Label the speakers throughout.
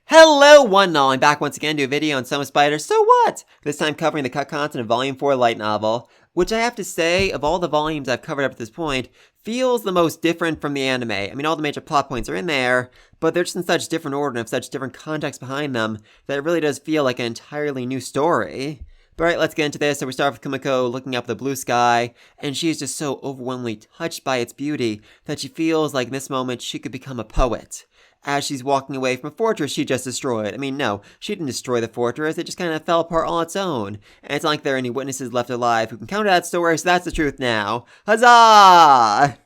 Speaker 1: Hello one and all, I'm back once again to a video on Summer Spider, so what? This time covering the cut content of Volume 4 light novel, which I have to say, of all the volumes I've covered up to this point, feels the most different from the anime. I mean, all the major plot points are in there, but they're just in such different order and have such different context behind them that it really does feel like an entirely new story. But alright, let's get into this. So we start with Kumoko looking up at the blue sky, and she's just so overwhelmingly touched by its beauty that she feels like in this moment she could become a poet. As she's walking away from a fortress she just destroyed. I mean, no, she didn't destroy the fortress, it just kind of fell apart on its own. And it's not like there are any witnesses left alive who can counter that story, so that's the truth now. Huzzah!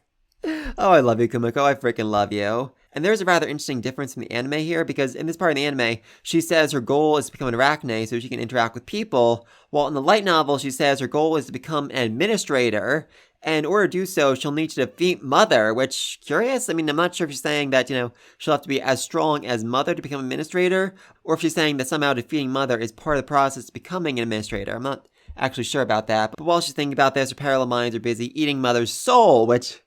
Speaker 1: Oh, I love you, Kumoko, I freaking love you. And there's a rather interesting difference in the anime here, because in this part of the anime, she says her goal is to become an arachne so she can interact with people, while in the light novel she says her goal is to become an administrator, and in order to do so, she'll need to defeat Mother, which, curious? I mean, I'm not sure if she's saying that, she'll have to be as strong as Mother to become an administrator, or if she's saying that somehow defeating Mother is part of the process of becoming an administrator. I'm not actually sure about that, but while she's thinking about this, her parallel minds are busy eating Mother's soul, which...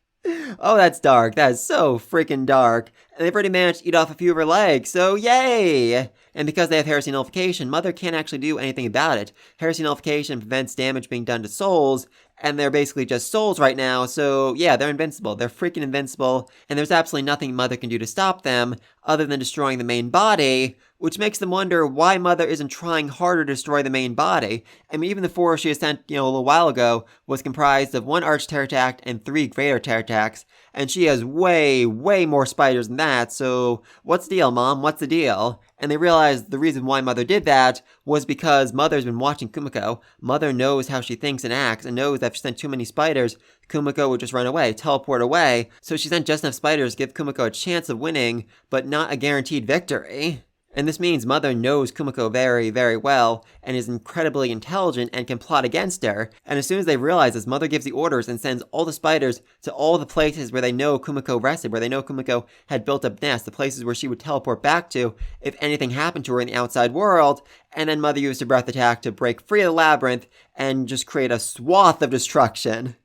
Speaker 1: oh, that's dark. That is so freaking dark. And they've already managed to eat off a few of her legs, so yay! And because they have heresy nullification, Mother can't actually do anything about it. Heresy nullification prevents damage being done to souls, and they're basically just souls right now, so yeah, they're invincible. They're freaking invincible, and there's absolutely nothing Mother can do to stop them, other than destroying the main body, which makes them wonder why Mother isn't trying harder to destroy the main body. I mean, even the force she had sent, a little while ago, was comprised of 1 Arch Pterotact and 3 Greater Pterodactyls, and she has way, way more spiders than that, so what's the deal, Mom? What's the deal? And they realized the reason why Mother did that was because Mother's been watching Kumoko. Mother knows how she thinks and acts, and knows that if she sent too many spiders, Kumoko would just run away, teleport away. So she sent just enough spiders to give Kumoko a chance of winning, but not a guaranteed victory. And this means Mother knows Kumoko very, very well, and is incredibly intelligent and can plot against her. And as soon as they realize this, Mother gives the orders and sends all the spiders to all the places where they know Kumoko rested, where they know Kumoko had built up nests, the places where she would teleport back to if anything happened to her in the outside world. And then Mother used her breath attack to break free of the labyrinth and just create a swath of destruction.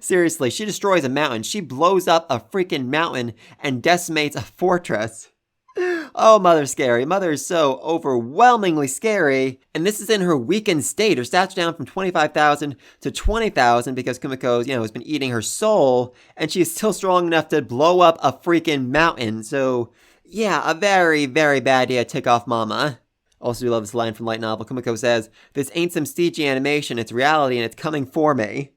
Speaker 1: Seriously, she destroys a mountain. She blows up a freaking mountain and decimates a fortress. Oh, Mother's scary. Mother is so overwhelmingly scary. And this is in her weakened state. Her stats are down from 25,000 to 20,000 because Kumiko, has been eating her soul. And she is still strong enough to blow up a freaking mountain. So, yeah, a very, very bad idea to tick off Mama. Also, we love this line from light novel. Kumiko says, "This ain't some CG animation, it's reality and it's coming for me."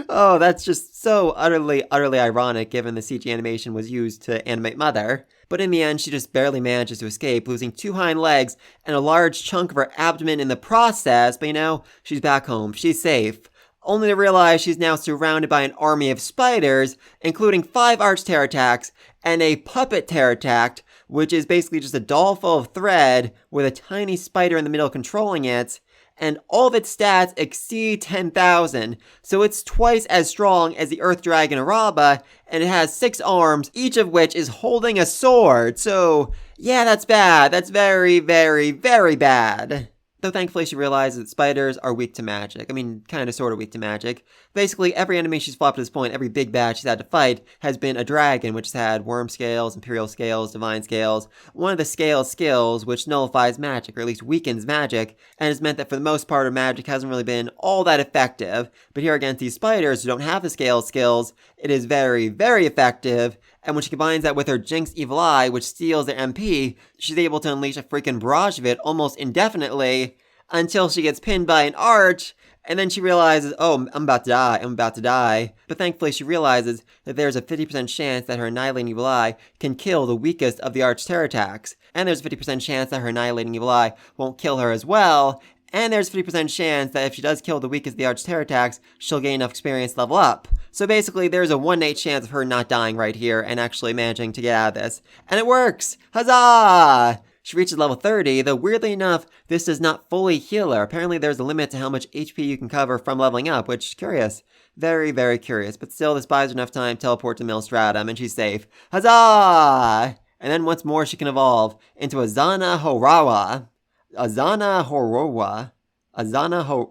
Speaker 1: Oh, that's just so utterly, utterly ironic given the CG animation was used to animate Mother. But in the end, she just barely manages to escape, losing 2 hind legs and a large chunk of her abdomen in the process. But she's back home. She's safe. Only to realize she's now surrounded by an army of spiders, including 5 Arch Pterodactyls and a puppet Pterodact, which is basically just a doll full of thread with a tiny spider in the middle controlling it. And all of its stats exceed 10,000, so it's twice as strong as the Earth Dragon Araba, and it has 6 arms, each of which is holding a sword, so yeah, that's bad. That's very, very, very bad. Though thankfully she realizes that spiders are weak to magic. I mean, kinda sorta weak to magic. Basically, every enemy she's fought up to this point, every big bad she's had to fight, has been a dragon, which has had worm scales, imperial scales, divine scales. One of the scales skills, which nullifies magic, or at least weakens magic, and has meant that for the most part her magic hasn't really been all that effective. But here against these spiders who don't have the scale skills, it is very, very effective. And when she combines that with her Jinx Evil Eye, which steals their MP, she's able to unleash a freaking barrage of it almost indefinitely, until she gets pinned by an arch, and then she realizes, oh, I'm about to die. But thankfully she realizes that there's a 50% chance that her Annihilating Evil Eye can kill the weakest of the Arch Pterodactyls. And there's a 50% chance that her Annihilating Evil Eye won't kill her as well. And there's a 50% chance that if she does kill the weakest of the Arch Pterodactyls, she'll gain enough experience to level up. So basically, there's a 1 in 8 chance of her not dying right here and actually managing to get out of this. And it works! Huzzah! She reaches level 30, though weirdly enough, this does not fully heal her. Apparently there's a limit to how much HP you can cover from leveling up, which, curious. Very, very curious. But still, this buys her enough time to teleport to Milstratum, and she's safe. Huzzah! And then once more, she can evolve into Azana Horawa.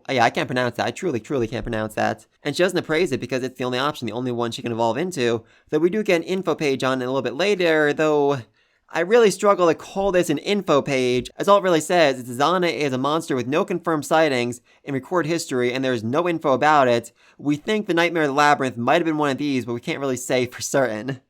Speaker 1: Yeah, I can't pronounce that. I truly can't pronounce that. And she doesn't appraise it because it's the only option, the only one she can evolve into. Though we do get an info page on it a little bit later, though I really struggle to call this an info page, as all it really says is Zana is a monster with no confirmed sightings in recorded history, and there's no info about it. We think the Nightmare of the Labyrinth might have been one of these, but we can't really say for certain.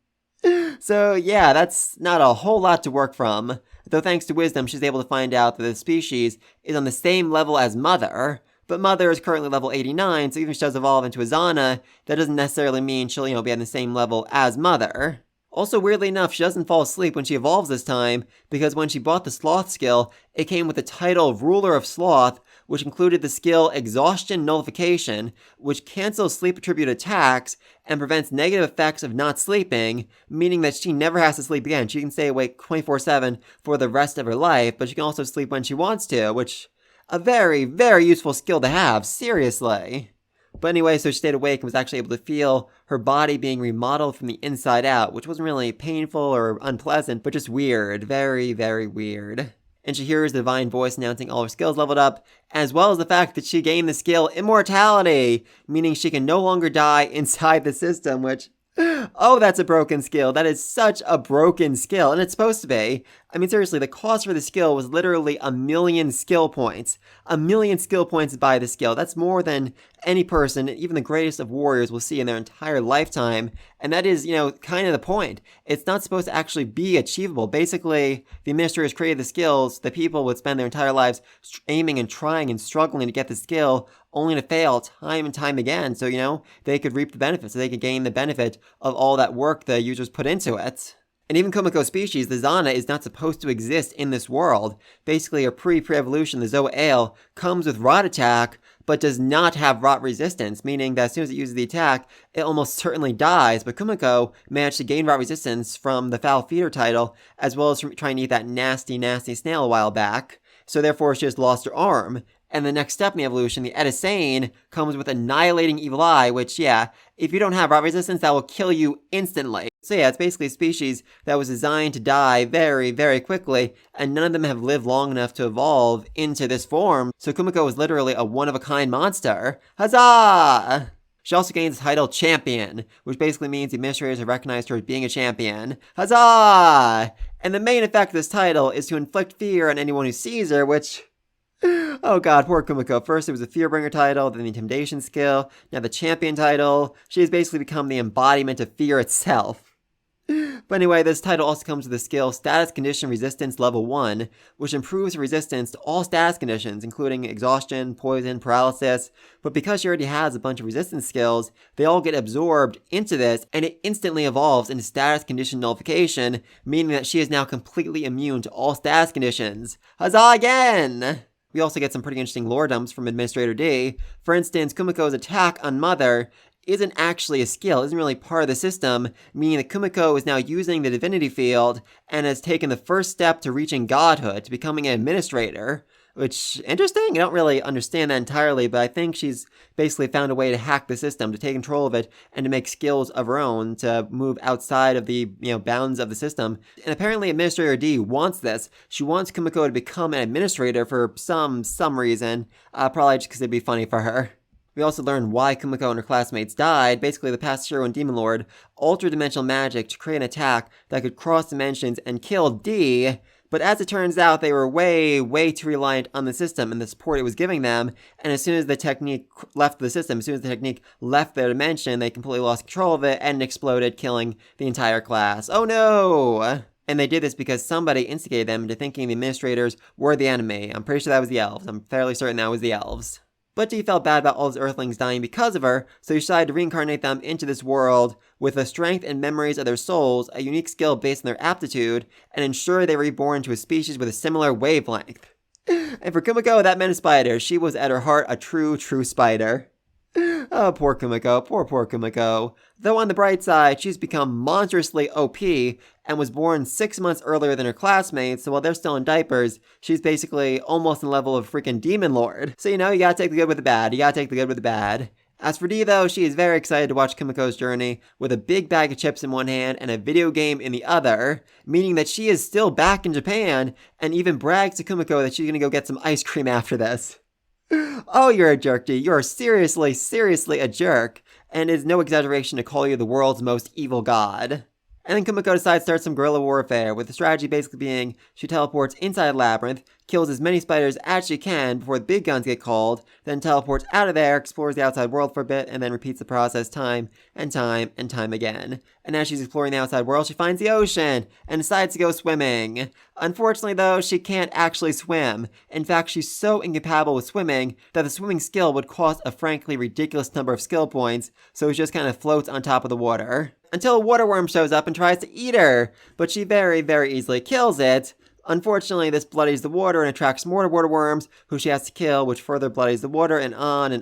Speaker 1: So yeah, that's not a whole lot to work from. Though thanks to wisdom, she's able to find out that the species is on the same level as Mother, but Mother is currently level 89, so even if she does evolve into a Zana, that doesn't necessarily mean she'll, be on the same level as Mother. Also, weirdly enough, she doesn't fall asleep when she evolves this time, because when she bought the Sloth skill, it came with the title Ruler of Sloth, which included the skill Exhaustion Nullification, which cancels sleep attributed attacks and prevents negative effects of not sleeping, meaning that she never has to sleep again. She can stay awake 24/7 for the rest of her life, but she can also sleep when she wants to, which a very, very useful skill to have, seriously. But anyway, so she stayed awake and was actually able to feel her body being remodeled from the inside out, which wasn't really painful or unpleasant, but just weird. Very, very weird. And she hears the divine voice announcing all her skills leveled up, as well as the fact that she gained the skill Immortality, meaning she can no longer die inside the system, which... oh, that's a broken skill. That is such a broken skill, and it's supposed to be. I mean, seriously, the cost for the skill was literally 1,000,000 skill points. 1,000,000 skill points to buy the skill. That's more than any person, even the greatest of warriors, will see in their entire lifetime. And that is, kind of the point. It's not supposed to actually be achievable. Basically, the administrators created the skills, the people would spend their entire lives aiming and trying and struggling to get the skill, only to fail time and time again. So, they could reap the benefits, so they could gain the benefit of all that work the users put into it. And even Kumoko's species, the Zana, is not supposed to exist in this world. Basically, a pre-evolution, the Zoa Ale, comes with rot attack, but does not have rot resistance, meaning that as soon as it uses the attack, it almost certainly dies. But Kumoko managed to gain rot resistance from the Foul Feeder title, as well as from trying to eat that nasty, nasty snail a while back. So therefore, she just lost her arm. And the next step in the evolution, the Edisane, comes with Annihilating Evil Eye, which, if you don't have rot resistance, that will kill you instantly. So it's basically a species that was designed to die very, very quickly, and none of them have lived long enough to evolve into this form. So Kumoko is literally a one-of-a-kind monster. Huzzah! She also gains the title Champion, which basically means the administrators have recognized her as being a champion. Huzzah! And the main effect of this title is to inflict fear on anyone who sees her, which... oh god, poor Kumoko. First it was the Fearbringer title, then the Intimidation skill, now the Champion title. She has basically become the embodiment of fear itself. But anyway, this title also comes with the skill Status Condition Resistance Level 1, which improves resistance to all status conditions, including exhaustion, poison, paralysis. But because she already has a bunch of resistance skills, they all get absorbed into this, and it instantly evolves into Status Condition Nullification, meaning that she is now completely immune to all status conditions. Huzzah again! We also get some pretty interesting lore dumps from Administrator D. For instance, Kumoko's attack on Mother isn't actually a skill, isn't really part of the system, meaning that Kumoko is now using the divinity field and has taken the first step to reaching godhood, to becoming an administrator. Which, interesting, I don't really understand that entirely, but I think she's basically found a way to hack the system, to take control of it, and to make skills of her own, to move outside of the, bounds of the system. And apparently Administrator D wants this. She wants Kumoko to become an administrator for some reason, probably just because it'd be funny for her. We also learned why Kumoko and her classmates died. Basically, the past hero and demon lord altered dimensional magic to create an attack that could cross dimensions and kill D. But as it turns out, they were way, way too reliant on the system and the support it was giving them. And as soon as the technique left the system, as soon as the technique left their dimension, they completely lost control of it and exploded, killing the entire class. Oh no! And they did this because somebody instigated them into thinking the administrators were the enemy. I'm pretty sure that was the elves. I'm fairly certain that was the elves. But Dee felt bad about all his earthlings dying because of her, so he decided to reincarnate them into this world with the strength and memories of their souls, a unique skill based on their aptitude, and ensure they were reborn to a species with a similar wavelength. And for Kumoko, that meant a spider. She was at her heart a true spider. Oh, poor Kumoko, poor Kumoko. Though on the bright side, she's become monstrously OP and was born 6 months earlier than her classmates, so while they're still in diapers, she's basically almost in the level of freaking Demon Lord. So you gotta take the good with the bad, As for Dee though, she is very excited to watch Kumoko's journey with a big bag of chips in one hand and a video game in the other, meaning that she is still back in Japan and even brags to Kumoko that she's gonna go get some ice cream after this. Oh, you're a jerk, Dee. You're seriously a jerk. And it's no exaggeration to call you the world's most evil god. And then Kumoko decides to start some guerrilla warfare, with the strategy basically being she teleports inside Labyrinth, kills as many spiders as she can before the big guns get called, then teleports out of there, explores the outside world for a bit, and then repeats the process time and time and time again. And as she's exploring the outside world, she finds the ocean and decides to go swimming. Unfortunately, though, she can't actually swim. In fact, she's so incompatible with swimming that the swimming skill would cost a frankly ridiculous number of skill points, so she just kind of floats on top of the water. Until a water worm shows up and tries to eat her, but she very, very easily kills it. Unfortunately, this bloodies the water and attracts more water worms, who she has to kill, which further bloodies the water, and on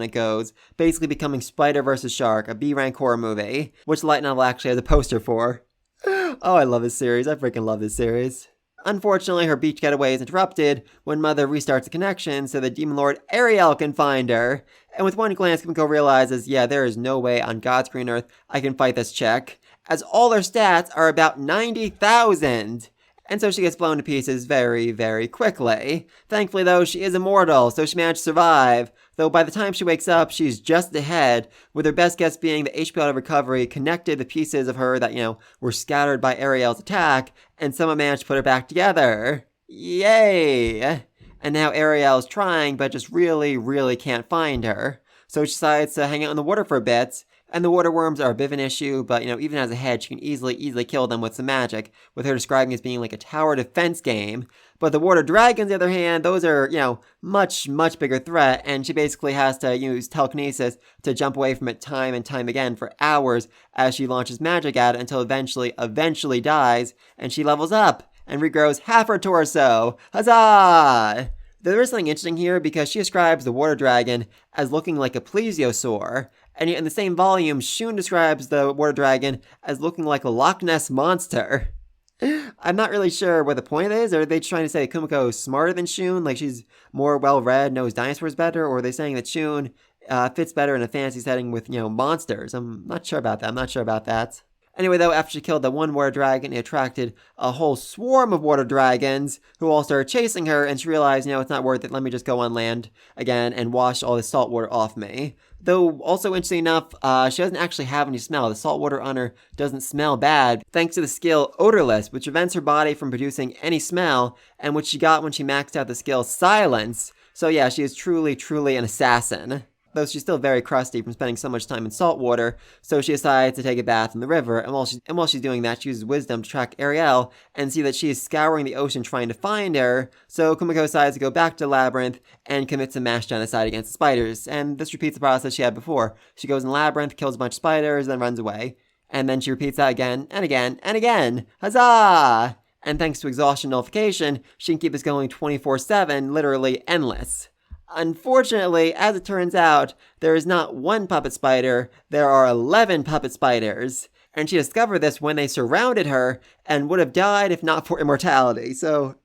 Speaker 1: it goes. Basically becoming Spider vs. Shark, a B-rank horror movie, which the light novel actually has a poster for. Oh, I love this series. I freaking love this series. Unfortunately, her beach getaway is interrupted when Mother restarts the connection so that Demon Lord Ariel can find her. And with one glance, Kumiko realizes, yeah, there is no way on God's green earth I can fight this chick, as all her stats are about 90,000. And so she gets blown to pieces very, very quickly. Thankfully, though, she is immortal, so she managed to survive. Though by the time she wakes up, she's just ahead, with her best guess being the HP out of recovery connected the pieces of her that, were scattered by Ariel's attack, and someone managed to put her back together. Yay! And now Ariel's trying, but just really, really can't find her. So she decides to hang out in the water for a bit. And the water worms are a bit of an issue, but, even as a head, she can easily kill them with some magic, with her describing it as being like a tower defense game. But the water dragons, on the other hand, those are, much, much bigger threat, and she basically has to use telekinesis to jump away from it time and time again for hours as she launches magic at it until eventually dies, and she levels up and regrows half her torso. Huzzah! There is something interesting here because she describes the water dragon as looking like a plesiosaur. And yet in the same volume, Shun describes the water dragon as looking like a Loch Ness monster. I'm not really sure what the point is. Are they trying to say Kumiko is smarter than Shun? Like she's more well-read, knows dinosaurs better? Or are they saying that Shun fits better in a fantasy setting with, monsters? I'm not sure about that. Anyway, though, after she killed the one water dragon, it attracted a whole swarm of water dragons who all started chasing her, and she realized, it's not worth it. Let me just go on land again and wash all this salt water off me. Though, also interesting enough, she doesn't actually have any smell. The salt water on her doesn't smell bad, thanks to the skill Odorless, which prevents her body from producing any smell, and which she got when she maxed out the skill Silence. So yeah, she is truly, truly an assassin. Though she's still very crusty from spending so much time in salt water, so she decides to take a bath in the river, and while she's doing that, she uses wisdom to track Ariel and see that she is scouring the ocean trying to find her, so Kumiko decides to go back to Labyrinth and commits a mass genocide against the spiders, and this repeats the process she had before. She goes in Labyrinth, kills a bunch of spiders, then runs away, and then she repeats that again, and again, and again! Huzzah! And thanks to exhaustion nullification, she can keep this going 24/7, literally endless. Unfortunately, as it turns out, there is not one puppet spider, there are 11 puppet spiders. And she discovered this when they surrounded her and would have died if not for immortality. So,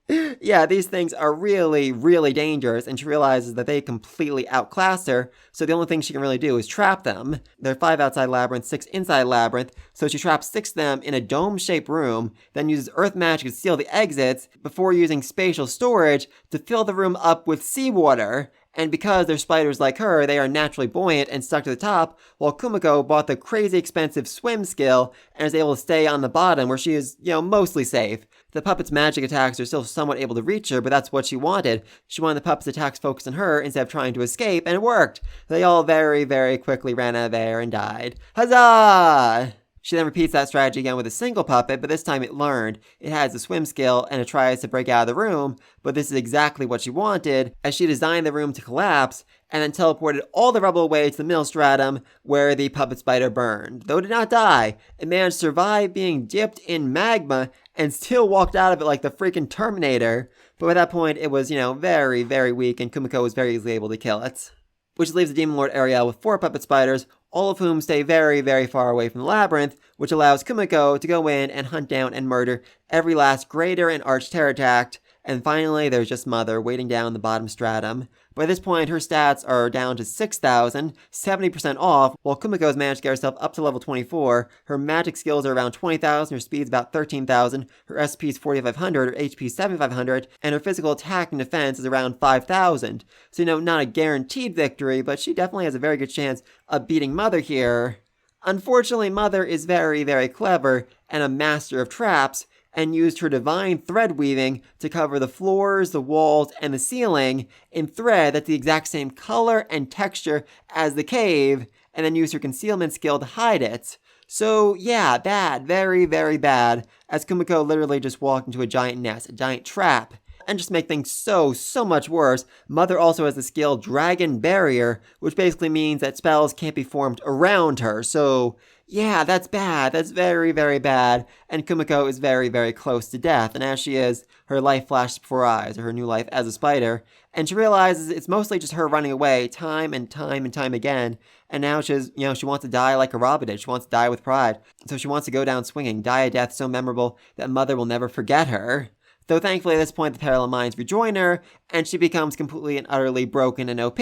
Speaker 1: yeah, these things are really, really dangerous, and she realizes that they completely outclass her, so the only thing she can really do is trap them. There are 5 outside Labyrinth, 6 inside Labyrinth, so she traps 6 of them in a dome-shaped room, then uses earth magic to seal the exits, before using spatial storage to fill the room up with seawater. And because they're spiders like her, they are naturally buoyant and stuck to the top, while Kumiko bought the crazy expensive swim skill and is able to stay on the bottom where she is, mostly safe. The puppet's magic attacks are still somewhat able to reach her, but that's what she wanted. She wanted the puppet's attacks focused on her instead of trying to escape, and it worked. They all very, very quickly ran out of there and died. Huzzah! She then repeats that strategy again with a single puppet, but this time it learned. It has the swim skill, and it tries to break out of the room, but this is exactly what she wanted, as she designed the room to collapse, and then teleported all the rubble away to the middle stratum, where the puppet spider burned. Though it did not die, it managed to survive being dipped in magma, and still walked out of it like the freaking Terminator. But by that point, it was, very, very weak, and Kumiko was very easily able to kill it. Which leaves the Demon Lord Ariel with 4 puppet spiders, all of whom stay very, very far away from the labyrinth, which allows Kumiko to go in and hunt down and murder every last Greater and Arch Pterodact. And finally, there's just Mother waiting down the bottom stratum. By this point, her stats are down to 6,000, 70% off, while Kumiko has managed to get herself up to level 24. Her magic skills are around 20,000, her speed's about 13,000, her SP is 4,500, her HP is 7,500, and her physical attack and defense is around 5,000. So, not a guaranteed victory, but she definitely has a very good chance of beating Mother here. Unfortunately, Mother is very, very clever, and a master of traps, and used her divine thread weaving to cover the floors, the walls, and the ceiling in thread that's the exact same color and texture as the cave, and then used her concealment skill to hide it. So yeah, bad, very, very bad, as Kumoko literally just walked into a giant nest, a giant trap. And just make things so much worse, Mother also has the skill Dragon Barrier, which basically means that spells can't be formed around her. So yeah, that's bad. That's very, very bad. And Kumoko is very, very close to death. And as she is, her life flashes before her eyes, or her new life as a spider. And she realizes it's mostly just her running away time and time and time again. And now she wants to die like a robin did. She wants to die with pride. So she wants to go down swinging, die a death so memorable that Mother will never forget her. Though thankfully at this point the parallel minds rejoin her, and she becomes completely and utterly broken and OP.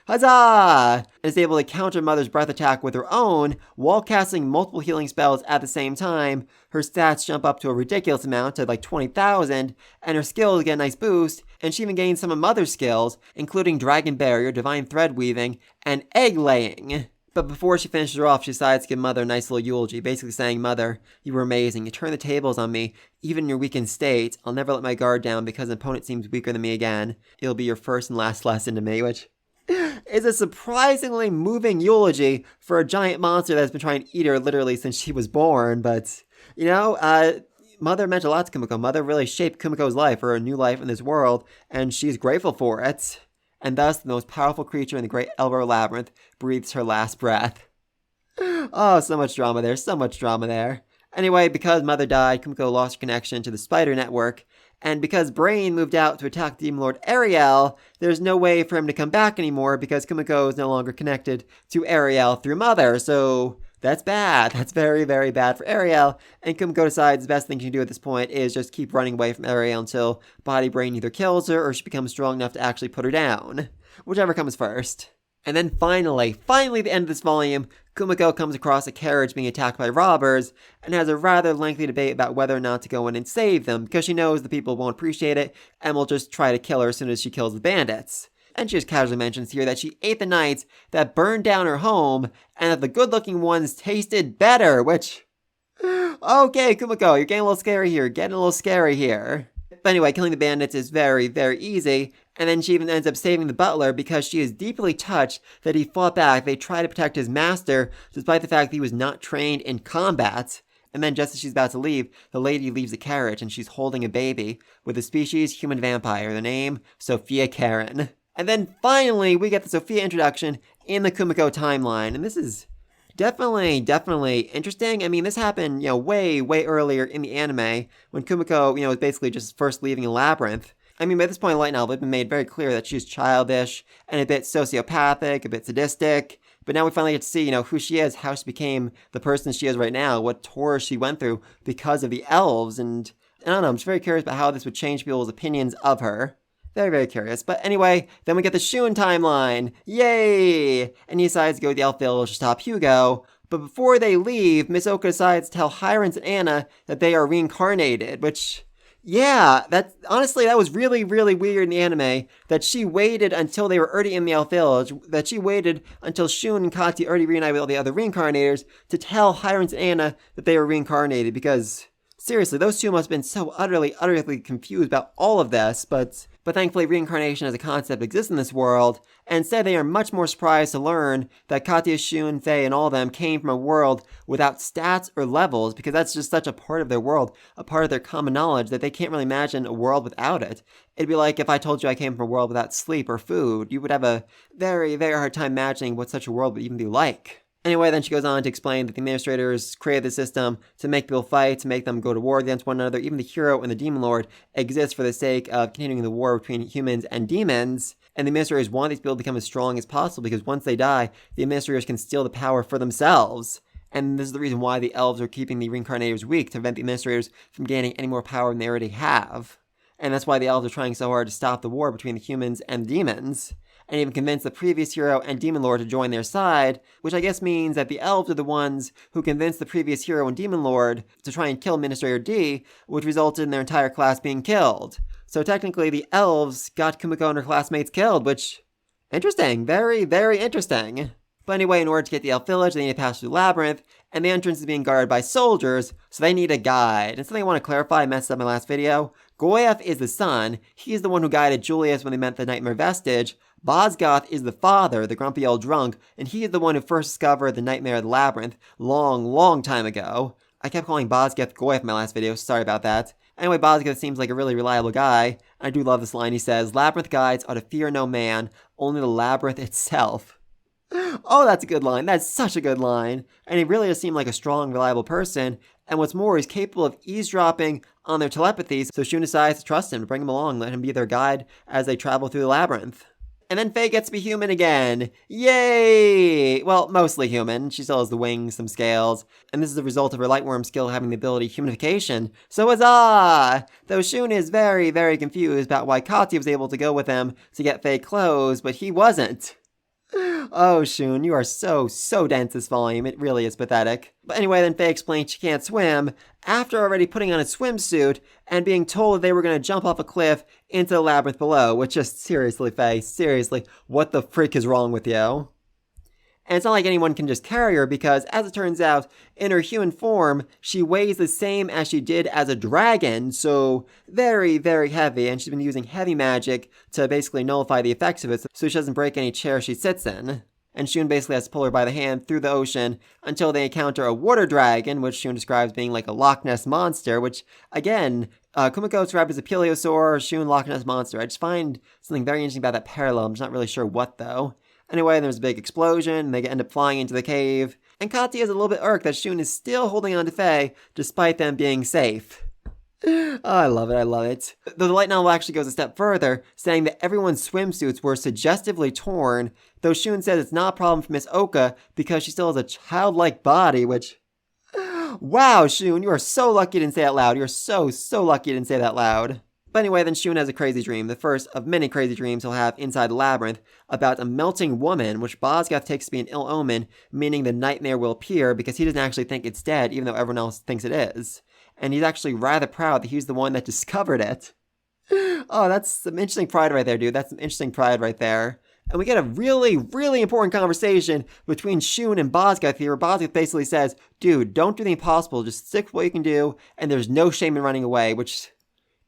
Speaker 1: Huzzah! And is able to counter Mother's breath attack with her own, while casting multiple healing spells at the same time. Her stats jump up to a ridiculous amount, to like 20,000, and her skills get a nice boost, and she even gains some of Mother's skills, including Dragon Barrier, Divine Thread Weaving, and Egg Laying. But before she finishes her off, she decides to give Mother a nice little eulogy, basically saying, "Mother, you were amazing. You turned the tables on me, even in your weakened state. I'll never let my guard down because an opponent seems weaker than me again. It'll be your first and last lesson to me," which is a surprisingly moving eulogy for a giant monster that's been trying to eat her literally since she was born. But, Mother meant a lot to Kumoko. Mother really shaped Kumoko's life, or a new life in this world, and she's grateful for it. And thus, the most powerful creature in the Great Elbow Labyrinth breathes her last breath. Oh, so much drama there, so much drama there. Anyway, because Mother died, Kumoko lost her connection to the Spider Network, and because Brain moved out to attack Demon Lord Ariel, there's no way for him to come back anymore because Kumoko is no longer connected to Ariel through Mother, so that's bad. That's very, very bad for Ariel, and Kumoko decides the best thing she can do at this point is just keep running away from Ariel until Body Brain either kills her or she becomes strong enough to actually put her down. Whichever comes first. And then finally at the end of this volume, Kumoko comes across a carriage being attacked by robbers, and has a rather lengthy debate about whether or not to go in and save them, because she knows the people won't appreciate it, and will just try to kill her as soon as she kills the bandits. And she just casually mentions here that she ate the knights that burned down her home, and that the good-looking ones tasted better, which... Okay, Kumoko, you're getting a little scary here, But anyway, killing the bandits is very, very easy, and then she even ends up saving the butler because she is deeply touched that he fought back. They try to protect his master, despite the fact that he was not trained in combat. And then just as she's about to leave, the lady leaves the carriage and she's holding a baby with a species human vampire, the name Sophia Karen. And then finally, we get the Sophia introduction in the Kumoko timeline, and this is definitely interesting. I mean, this happened, way earlier in the anime, when Kumoko, was basically just first leaving a labyrinth. I mean, by this point in the light novel, it's been made very clear that she's childish, and a bit sociopathic, a bit sadistic, but now we finally get to see, who she is, how she became the person she is right now, what horrors she went through because of the elves, and I don't know, I'm just very curious about how this would change people's opinions of her. Very, very curious. But anyway, then we get the Shun timeline. Yay! And he decides to go to the elf village to stop Hugo. But before they leave, Miss Oka decides to tell Hirons and Anna that they are reincarnated, which... Yeah, that was really, really weird in the anime, that she waited until they were already in the elf village, that she waited until Shun and Kati already reunited with all the other reincarnators to tell Hirons and Anna that they were reincarnated, because... Seriously, those two must have been so utterly confused about all of this, but thankfully reincarnation as a concept exists in this world, and instead they are much more surprised to learn that Katya, Shun, Faye, and all of them came from a world without stats or levels, because that's just such a part of their world, a part of their common knowledge, that they can't really imagine a world without it. It'd be like if I told you I came from a world without sleep or food. You would have a very, very hard time imagining what such a world would even be like. Anyway, then she goes on to explain that the administrators created the system to make people fight, to make them go to war against one another. Even the hero and the demon lord exist for the sake of continuing the war between humans and demons. And the administrators want these people to become as strong as possible, because once they die, the administrators can steal the power for themselves. And this is the reason why the elves are keeping the reincarnators weak, to prevent the administrators from gaining any more power than they already have. And that's why the elves are trying so hard to stop the war between the humans and the demons. And even convince the previous hero and demon lord to join their side, which I guess means that the elves are the ones who convinced the previous hero and demon lord to try and kill Administrator D, which resulted in their entire class being killed. So technically the elves got Kumoko and her classmates killed, which... Interesting. Very, very interesting. But anyway, in order to get to the elf village, they need to pass through the labyrinth, and the entrance is being guarded by soldiers, so they need a guide. And something I want to clarify, I messed up in my last video. Goyef is the son. He's the one who guided Julius when they met the Nightmare Vestige. Bosgoth is the father, the grumpy old drunk, and he is the one who first discovered the Nightmare of the Labyrinth long time ago. I kept calling Bosgoth Goyef in my last video, so sorry about that. Anyway, Bosgoth seems like a really reliable guy. I do love this line. He says, "Labyrinth guides ought to fear no man, only the labyrinth itself." Oh, that's a good line. That's such a good line. And he really does seem like a strong, reliable person. And what's more, he's capable of eavesdropping on their telepathy, so Shun decides to trust him, to bring him along, let him be their guide as they travel through the labyrinth. And then Faye gets to be human again. Yay! Well, mostly human. She still has the wings, some scales, and this is the result of her lightworm skill having the ability humanification. So huzzah! Though Shun is very confused about why Katya was able to go with him to get Faye clothes, but he wasn't. Oh, Shun, you are so dense this volume. It really is pathetic. But anyway, then Faye explains she can't swim after already putting on a swimsuit and being told that they were going to jump off a cliff into the labyrinth below, which just, seriously, Faye, seriously, what the freak is wrong with you? And it's not like anyone can just carry her because, as it turns out, in her human form, she weighs the same as she did as a dragon, so very heavy, and she's been using heavy magic to basically nullify the effects of it so she doesn't break any chair she sits in. And Shun basically has to pull her by the hand through the ocean until they encounter a water dragon, which Shun describes being like a Loch Ness monster, which, again, Kumoko described as a plesiosaur, Shun Loch Ness monster. I just find something very interesting about that parallel. I'm just not really sure what, though. Anyway, there's a big explosion, and they end up flying into the cave. And Katya is a little bit irked that Shun is still holding on to Faye, despite them being safe. Oh, I love it. Though the light novel actually goes a step further, saying that everyone's swimsuits were suggestively torn, though Shun says it's not a problem for Miss Oka because she still has a childlike body, which... Wow, Shun, you are so lucky you didn't say that loud. You're so lucky you didn't say that loud. But anyway, then Shun has a crazy dream, the first of many crazy dreams he'll have inside the labyrinth, about a melting woman, which Bosgoth takes to be an ill omen, meaning the nightmare will appear because he doesn't actually think it's dead, even though everyone else thinks it is. And he's actually rather proud that he's the one that discovered it. Oh, that's some interesting pride right there, dude. That's some interesting pride right there. And we get a really important conversation between Shun and Bosgoth here, where Bosgoth basically says, dude, don't do the impossible, just stick with what you can do, and there's no shame in running away, which...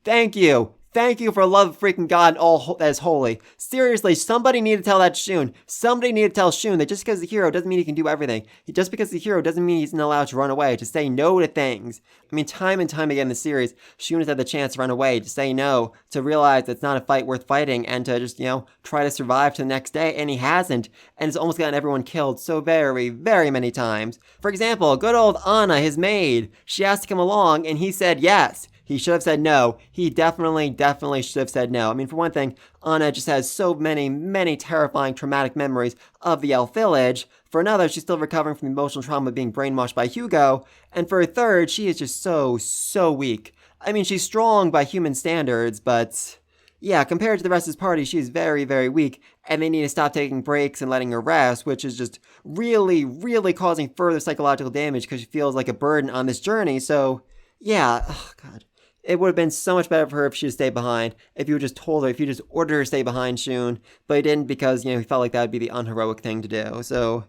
Speaker 1: Thank you for the love of freaking God and all that is holy. Seriously, somebody need to tell that Shun. Somebody need to tell Shun that just because he's a hero doesn't mean he can do everything. Just because he's a hero doesn't mean he's not allowed to run away, to say no to things. I mean, time and time again in the series, Shun has had the chance to run away, to say no, to realize it's not a fight worth fighting, and to just, try to survive to the next day, and he hasn't, and it's almost gotten everyone killed so very many times. For example, good old Anna, his maid, she asked to come along, and he said yes. He should have said no. He definitely should have said no. I mean, for one thing, Anna just has so many terrifying, traumatic memories of the elf village. For another, she's still recovering from the emotional trauma of being brainwashed by Hugo. And for a third, she is just so weak. I mean, she's strong by human standards, but... yeah, compared to the rest of his party, she's very weak, and they need to stop taking breaks and letting her rest, which is just really causing further psychological damage because she feels like a burden on this journey, so... yeah, oh god. It would have been so much better for her if she had stayed behind, if you just told her, if you just ordered her to stay behind Shun, but he didn't because, he felt like that would be the unheroic thing to do, so,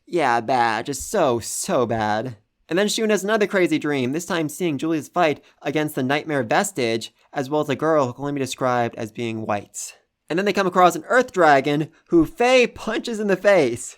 Speaker 1: yeah, bad, just so bad. And then Shun has another crazy dream, this time seeing Julia's fight against the Nightmare Vestige, as well as a girl who can only be described as being white. And then they come across an Earth Dragon, who Faye punches in the face.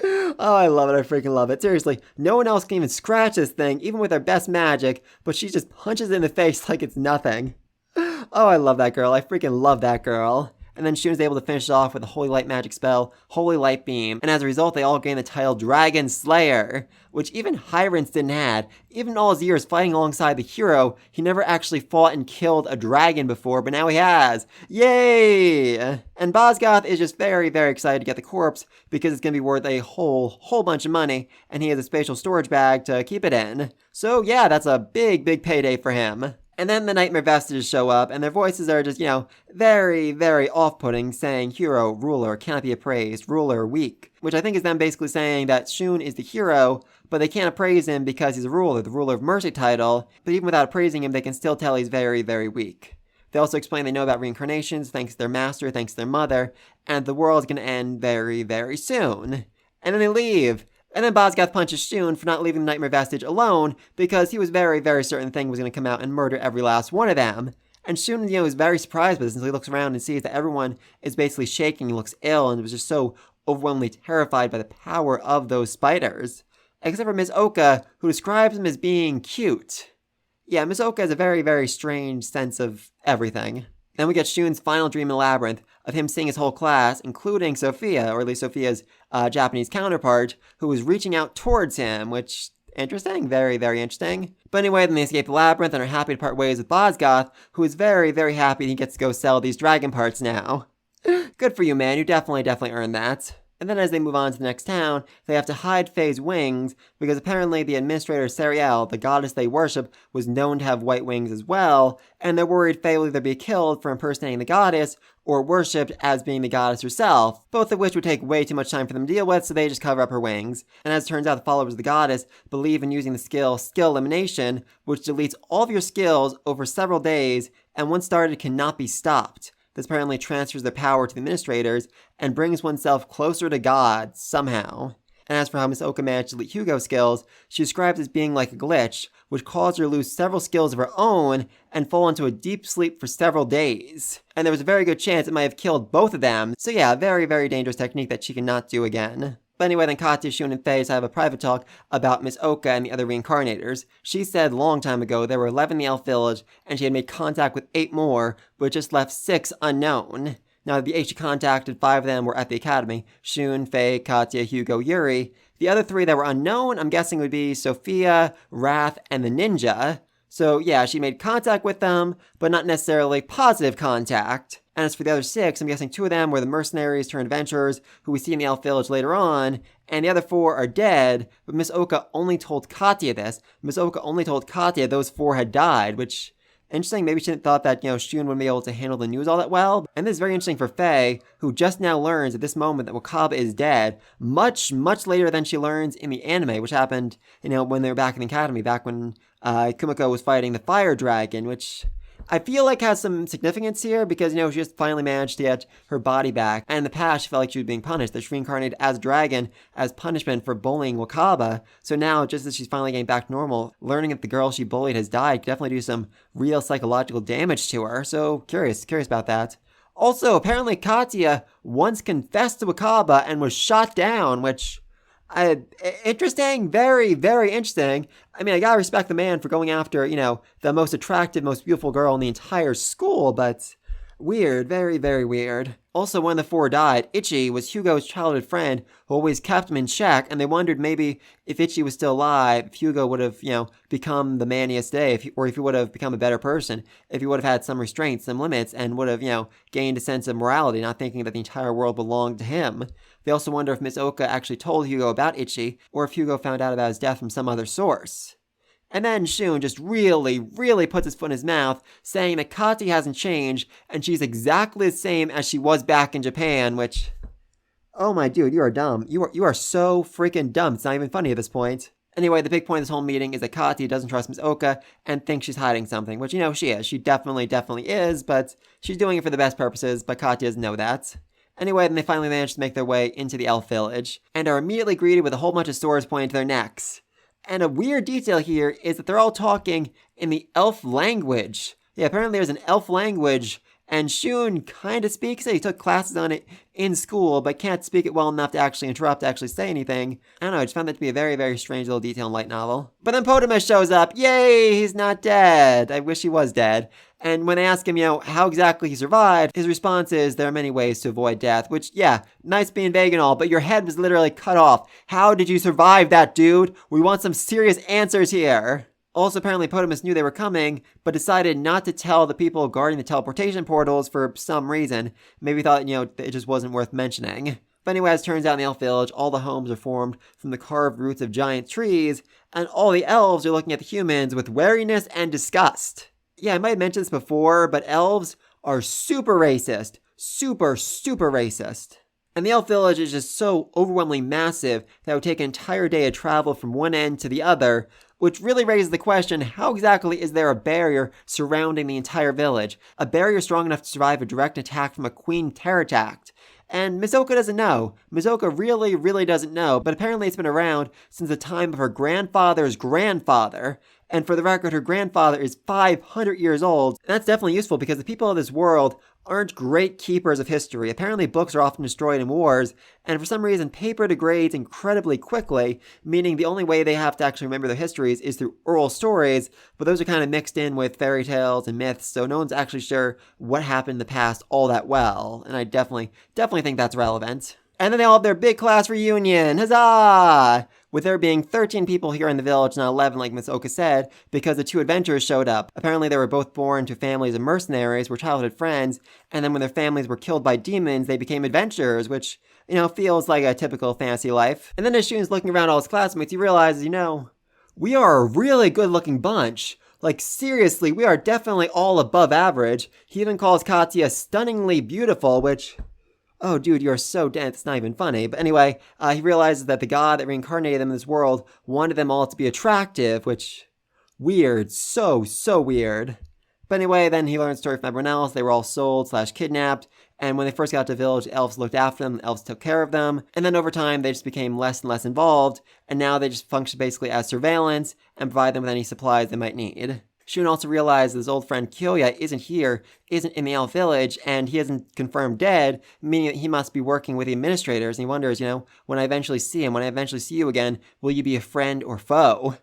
Speaker 1: Oh, I love it. I freaking love it. Seriously, no one else can even scratch this thing, even with their best magic, but she just punches it in the face like it's nothing. Oh, I love that girl. I freaking love that girl. And then Shun is able to finish it off with a Holy Light magic spell, Holy Light Beam, and as a result, they all gain the title Dragon Slayer, which even Hyrants didn't have. Even all his years fighting alongside the hero, he never actually fought and killed a dragon before, but now he has. Yay! And Bosgoth is just very excited to get the corpse, because it's going to be worth a whole bunch of money, and he has a spatial storage bag to keep it in. So yeah, that's a big payday for him. And then the Nightmare Vestiges show up, and their voices are just, very off-putting, saying hero, ruler, cannot be appraised, ruler, weak. Which I think is them basically saying that Shun is the hero, but they can't appraise him because he's a ruler, the ruler of mercy title, but even without appraising him, they can still tell he's very weak. They also explain they know about reincarnations, thanks to their master, thanks to their mother, and the world is going to end very soon. And then they leave. And then Bosgoth punches Shun for not leaving the Nightmare Vestige alone because he was very, very certain the thing was going to come out and murder every last one of them. And Shun, is very surprised by this until he looks around and sees that everyone is basically shaking and looks ill and was just so overwhelmingly terrified by the power of those spiders. Except for Miss Oka, who describes him as being cute. Yeah, Miss Oka has a very, very strange sense of everything. Then we get Shun's final dream in the labyrinth of him seeing his whole class, including Sophia, or at least Sophia's Japanese counterpart, who was reaching out towards him, which, interesting, very, very interesting. But anyway, then they escape the labyrinth and are happy to part ways with Bosgoth, who is very, very happy he gets to go sell these dragon parts now. Good for you, man, you definitely earned that. And then as they move on to the next town, they have to hide Faye's wings, because apparently the administrator Sariel, the goddess they worship, was known to have white wings as well, and they're worried Faye will either be killed for impersonating the goddess, or worshipped as being the goddess herself, both of which would take way too much time for them to deal with, so they just cover up her wings. And as it turns out, the followers of the goddess believe in using the skill Elimination, which deletes all of your skills over several days, and once started cannot be stopped. This apparently transfers their power to the administrators and brings oneself closer to God, somehow. And as for how Miss Oka managed to delete Hugo's skills, she describes as being like a glitch, which caused her to lose several skills of her own and fall into a deep sleep for several days. And there was a very good chance it might have killed both of them, so yeah, very, very dangerous technique that she cannot do again. But anyway, then Katya, Shun, and Faye have a private talk about Miss Oka and the other reincarnators. She said a long time ago there were 11 in the elf village, and she had made contact with 8 more, but just left 6 unknown. Now, the 8 she contacted, 5 of them were at the academy: Shun, Faye, Katya, Hugo, Yuri. The other 3 that were unknown, I'm guessing would be Sophia, Wrath, and the ninja. So yeah, she made contact with them, but not necessarily positive contact. And as for the other 6, I'm guessing 2 of them were the mercenaries turned adventurers who we see in the elf village later on, and the other 4 are dead, but Miss Oka only told Katya this. Miss Oka only told Katya those 4 had died, which, interesting, maybe she thought that, Shun wouldn't be able to handle the news all that well. And this is very interesting for Faye, who just now learns at this moment that Wakaba is dead, much, much later than she learns in the anime, which happened, when they were back in the academy, back when Kumoko was fighting the fire dragon, which I feel like has some significance here because, she just finally managed to get her body back. And in the past, she felt like she was being punished, that she reincarnated as a dragon as punishment for bullying Wakaba. So now, just as she's finally getting back to normal, learning that the girl she bullied has died could definitely do some real psychological damage to her. So curious about that. Also, apparently Katya once confessed to Wakaba and was shot down, which, interesting, very, very interesting. I mean, I gotta respect the man for going after, the most attractive, most beautiful girl in the entire school, but weird, very, very weird. Also, when the 4 died, Ichi was Hugo's childhood friend who always kept him in check, and they wondered maybe if Ichi was still alive, if Hugo would have, become the man he is today, or if he would have become a better person, if he would have had some restraints, some limits, and would have, gained a sense of morality, not thinking that the entire world belonged to him. They also wonder if Miss Oka actually told Hugo about Ichi, or if Hugo found out about his death from some other source. And then Shun just really, really puts his foot in his mouth, saying that Katya hasn't changed, and she's exactly the same as she was back in Japan, which, oh my dude, you are dumb. You are so freaking dumb. It's not even funny at this point. Anyway, the big point of this whole meeting is that Katya doesn't trust Miss Oka and thinks she's hiding something, which, she is. She definitely is, but she's doing it for the best purposes, but Katya doesn't know that. Anyway, then they finally manage to make their way into the elf village, and are immediately greeted with a whole bunch of swords pointing to their necks. And a weird detail here is that they're all talking in the elf language. Yeah, apparently there's an elf language, and Shun kind of speaks it. He took classes on it in school, but can't speak it well enough to actually interrupt, to actually say anything. I don't know, I just found that to be a very, very strange little detail in light novel. But then Potamus shows up. Yay, he's not dead. I wish he was dead. And when they ask him, how exactly he survived, his response is, there are many ways to avoid death, which, yeah, nice being vague and all, but your head was literally cut off. How did you survive that, dude? We want some serious answers here. Also, apparently Potamus knew they were coming, but decided not to tell the people guarding the teleportation portals for some reason. Maybe thought, it just wasn't worth mentioning. But anyway, as it turns out in the elf village, all the homes are formed from the carved roots of giant trees, and all the elves are looking at the humans with wariness and disgust. Yeah, I might have mentioned this before, but elves are super racist. Super, super racist. And the elf village is just so overwhelmingly massive that it would take an entire day of travel from one end to the other, which really raises the question, how exactly is there a barrier surrounding the entire village? A barrier strong enough to survive a direct attack from a queen pterodact. And Mizoka doesn't know. Mizoka really doesn't know, but apparently it's been around since the time of her grandfather's grandfather. And for the record, her grandfather is 500 years old. And that's definitely useful because the people of this world aren't great keepers of history. Apparently books are often destroyed in wars, and for some reason paper degrades incredibly quickly, meaning the only way they have to actually remember their histories is through oral stories, but those are kind of mixed in with fairy tales and myths, so no one's actually sure what happened in the past all that well, and I definitely think that's relevant. And then they all have their big class reunion. Huzzah! With there being 13 people here in the village, not 11 like Miss Oka said, because the two adventurers showed up. Apparently they were both born to families of mercenaries, were childhood friends, and then when their families were killed by demons, they became adventurers, which, feels like a typical fantasy life. And then as Shun's looking around all his classmates, he realizes, we are a really good-looking bunch. Like, seriously, we are definitely all above average. He even calls Katya stunningly beautiful, which... oh, dude, you're so dense, it's not even funny. But anyway, he realizes that the god that reincarnated them in this world wanted them all to be attractive, which, weird, so weird. But anyway, then he learns a story from everyone else. They were all sold/kidnapped, and when they first got to the village, the elves looked after them, the elves took care of them, and then over time, they just became less and less involved, and now they just function basically as surveillance and provide them with any supplies they might need. Shun also realizes his old friend Kyoya isn't in the elf village, and he isn't confirmed dead, meaning that he must be working with the administrators, and he wonders, when I eventually see him, when I eventually see you again, will you be a friend or foe?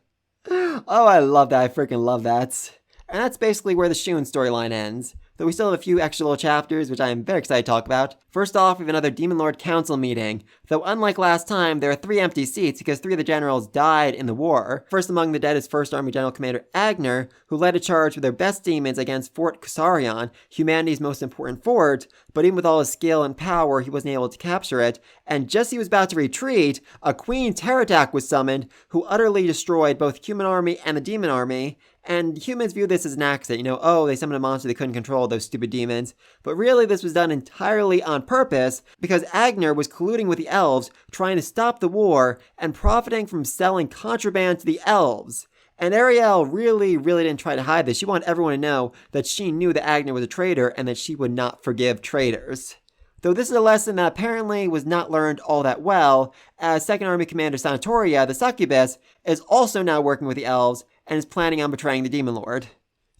Speaker 1: Oh, I love that, I freaking love that. And that's basically where the Shun storyline ends. Though we still have a few extra little chapters, which I am very excited to talk about. First off, we have another Demon Lord Council meeting. Though unlike last time, there are 3 empty seats because 3 of the generals died in the war. First among the dead is 1st Army General Commander Agner, who led a charge with their best demons against Fort Kusarion, humanity's most important fort, but even with all his skill and power, he wasn't able to capture it. And just as he was about to retreat, a Queen Terror Attack was summoned, who utterly destroyed both the human army and the demon army. And humans view this as an accident, they summoned a monster they couldn't control, those stupid demons. But really this was done entirely on purpose, because Agner was colluding with the elves, trying to stop the war, and profiting from selling contraband to the elves. And Ariel really didn't try to hide this. She wanted everyone to know that she knew that Agner was a traitor, and that she would not forgive traitors. Though this is a lesson that apparently was not learned all that well, as 2nd Army Commander Sanatoria, the succubus, is also now working with the elves, and is planning on betraying the Demon Lord.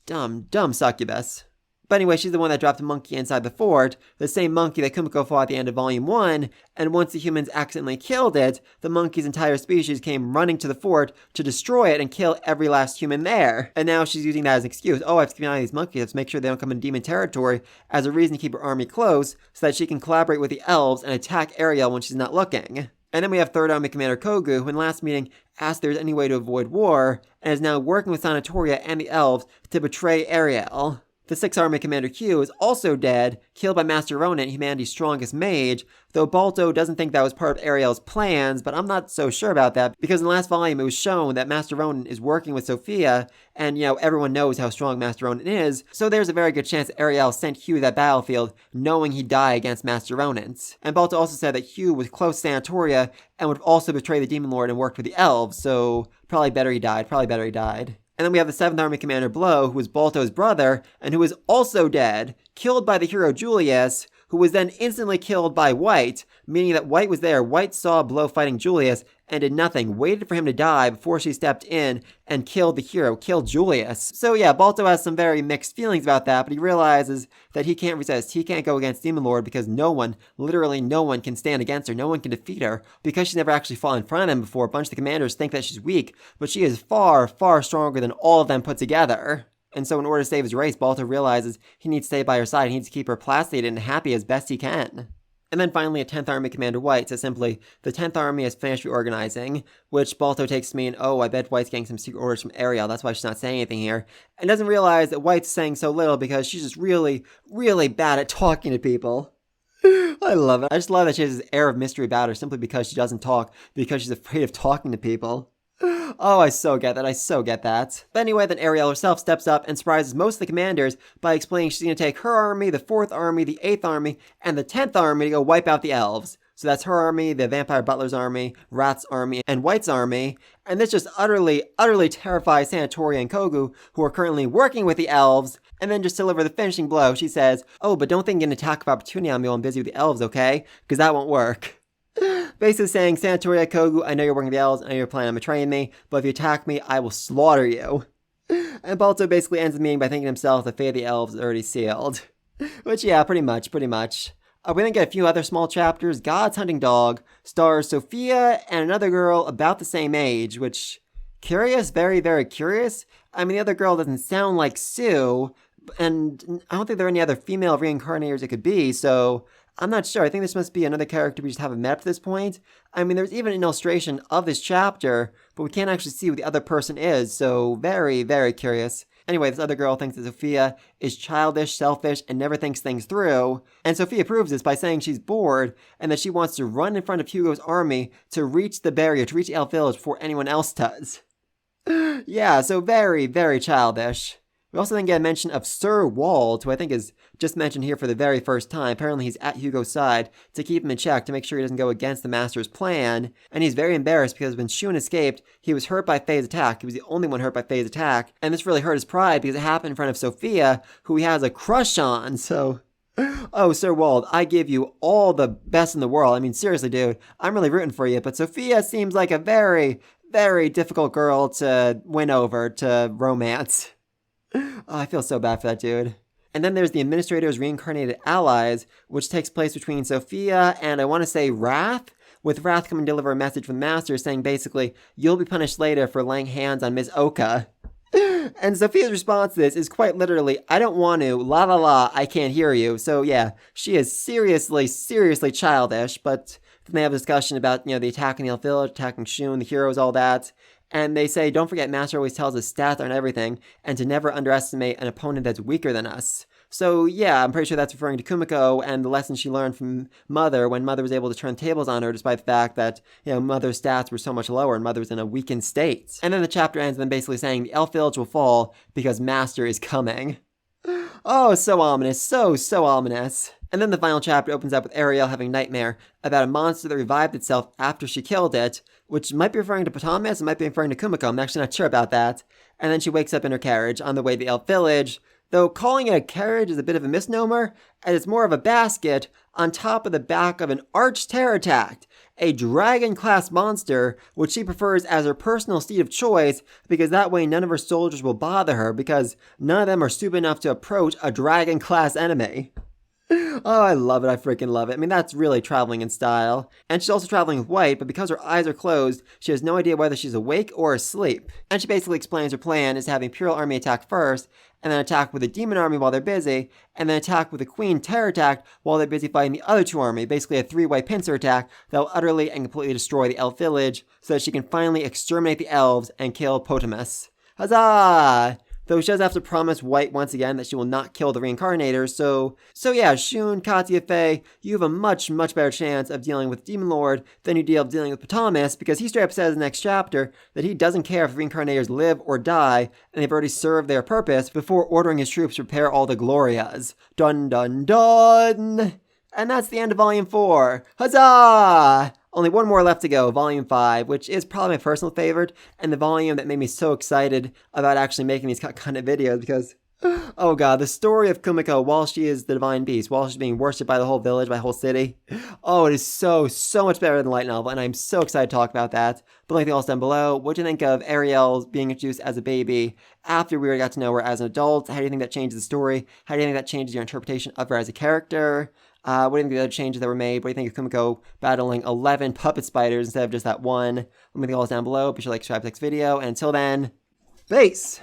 Speaker 1: Dumb succubus. But anyway, she's the one that dropped a monkey inside the fort, the same monkey that Kumoko fought at the end of Volume 1, and once the humans accidentally killed it, the monkey's entire species came running to the fort to destroy it and kill every last human there. And now she's using that as an excuse. Oh, I have to keep an eye on these monkeys, I have to make sure they don't come in demon territory, as a reason to keep her army close, so that she can collaborate with the elves and attack Ariel when she's not looking. And then we have 3rd Army Commander Kogu, who in last meeting asked if there's any way to avoid war, and is now working with Sanatoria and the elves to betray Ariel. The 6th Army Commander Q is also dead, killed by Master Ronan, humanity's strongest mage, though Balto doesn't think that was part of Ariel's plans, but I'm not so sure about that, because in the last volume it was shown that Master Ronan is working with Sophia, and everyone knows how strong Master Ronan is, so there's a very good chance that Ariel sent Hugh to that battlefield, knowing he'd die against Master Ronan's. And Balto also said that Hugh was close to Sanatoria, and would also betray the Demon Lord and worked with the elves, so probably better he died. And then we have the 7th Army Commander Blow, who was Balto's brother, and who is also dead, killed by the hero Julius, who was then instantly killed by White, meaning that White was there. White saw Blow fighting Julius and did nothing, waited for him to die before she stepped in and killed the hero, killed Julius. So yeah, Balto has some very mixed feelings about that, but he realizes that he can't resist. He can't go against Demon Lord because no one, literally no one can stand against her. No one can defeat her because she's never actually fought in front of them before. A bunch of the commanders think that she's weak, but she is far stronger than all of them put together. And so in order to save his race, Balto realizes he needs to stay by her side. He needs to keep her placated and happy as best he can. And then finally, a 10th Army Commander White says simply, the 10th Army has finished reorganizing, which Balto takes to mean, oh, I bet White's getting some secret orders from Ariel, that's why she's not saying anything here, and doesn't realize that White's saying so little because she's just really bad at talking to people. I love it. I just love that she has this air of mystery about her simply because she doesn't talk, because she's afraid of talking to people. Oh, I so get that. But anyway, then Ariel herself steps up and surprises most of the commanders by explaining she's going to take her army, the 4th Army, the 8th Army, and the 10th Army to go wipe out the elves. So that's her army, the Vampire Butler's army, Rat's army, and White's army. And this just utterly terrifies Sanatoria and Kogu, who are currently working with the elves. And then just to deliver the finishing blow, she says, "Oh, but don't think you can attack of opportunity on me while I'm busy with the elves, okay? Because that won't work." Basically saying, Sanatoria Kogu, I know you're working with the elves, I know you're planning on betraying me, but if you attack me, I will slaughter you. And Balto basically ends the meeting by thinking to himself the fate of the elves is already sealed. Which, yeah, pretty much. We then get a few other small chapters. God's Hunting Dog stars Sophia and another girl about the same age, which, curious, very, very curious. I mean, the other girl doesn't sound like Sue, and I don't think there are any other female reincarnators it could be, so I'm not sure. I think this must be another character we just haven't met up to this point. I mean, there's even an illustration of this chapter, but we can't actually see who the other person is, so very, very curious. Anyway, this other girl thinks that Sophia is childish, selfish, and never thinks things through. And Sophia proves this by saying she's bored and that she wants to run in front of Hugo's army to reach the barrier, to reach Elf Village before anyone else does. Yeah, so very, very childish. We also then get a mention of Sir Wald, who I think is just mentioned here for the very first time. Apparently he's at Hugo's side to keep him in check, to make sure he doesn't go against the Master's plan. And he's very embarrassed because when Shun escaped, he was hurt by Faye's attack. He was the only one hurt by Faye's attack. And this really hurt his pride because it happened in front of Sophia, who he has a crush on. So, oh, Sir Wald, I give you all the best in the world. I mean, seriously, dude, I'm really rooting for you. But Sophia seems like a very, very difficult girl to win over, to romance. Oh, I feel so bad for that dude. And then there's the Administrator's Reincarnated Allies, which takes place between Sophia and I want to say Wrath, with Wrath coming to deliver a message from the Master saying basically, you'll be punished later for laying hands on Ms. Oka. And Sophia's response to this is quite literally, I don't want to, la la la, I can't hear you. So yeah, she is seriously, seriously childish, but then they have a discussion about, the attack in the Elf Village, attacking Shun, the heroes, all that. And they say, don't forget, Master always tells us stats aren't everything, and to never underestimate an opponent that's weaker than us. So yeah, I'm pretty sure that's referring to Kumoko and the lesson she learned from Mother when Mother was able to turn tables on her despite the fact that, Mother's stats were so much lower and Mother was in a weakened state. And then the chapter ends with them basically saying the Elf Village will fall because Master is coming. Oh, so ominous, so ominous. And then the final chapter opens up with Ariel having a nightmare about a monster that revived itself after she killed it, which might be referring to Potamus, it might be referring to Kumoko, I'm actually not sure about that. And then she wakes up in her carriage on the way to the Elf Village, though calling it a carriage is a bit of a misnomer, as it's more of a basket on top of the back of an arch-pterodactyl, a dragon-class monster, which she prefers as her personal steed of choice, because that way none of her soldiers will bother her, because none of them are stupid enough to approach a dragon-class enemy. Oh, I love it. I freaking love it. I mean, that's really traveling in style. And she's also traveling with White, but because her eyes are closed, she has no idea whether she's awake or asleep. And she basically explains her plan is to have the Imperial Army attack first, and then attack with the Demon Army while they're busy, and then attack with the Queen Pterodactyl while they're busy fighting the other two armies. Basically a three-way pincer attack that will utterly and completely destroy the Elf Village, so that she can finally exterminate the elves and kill Potamus. Huzzah! Though she does have to promise White once again that she will not kill the reincarnators, so yeah, Shun, Katya, Faye, you have a much, much better chance of dealing with Demon Lord than you dealing with Potamus, because he straight up says in the next chapter that he doesn't care if the reincarnators live or die, and they've already served their purpose before ordering his troops to prepare all the Glorias. Dun dun dun! And that's the end of Volume 4. Huzzah! Only one more left to go, Volume 5, which is probably my personal favorite, and the volume that made me so excited about actually making these kind of videos, because, oh god, the story of Kumoko while she is the Divine Beast, while she's being worshipped by the whole village, by the whole city, oh, it is so much better than the light novel, and I'm so excited to talk about that. But like the else down below, what do you think of Ariel being introduced as a baby after we already got to know her as an adult? How do you think that changes the story? How do you think that changes your interpretation of her as a character? What do you think of the other changes that were made? What do you think of Kumoko battling 11 puppet spiders instead of just that one? Let me know all this down below. Be sure to like, subscribe to the next video. And until then, peace!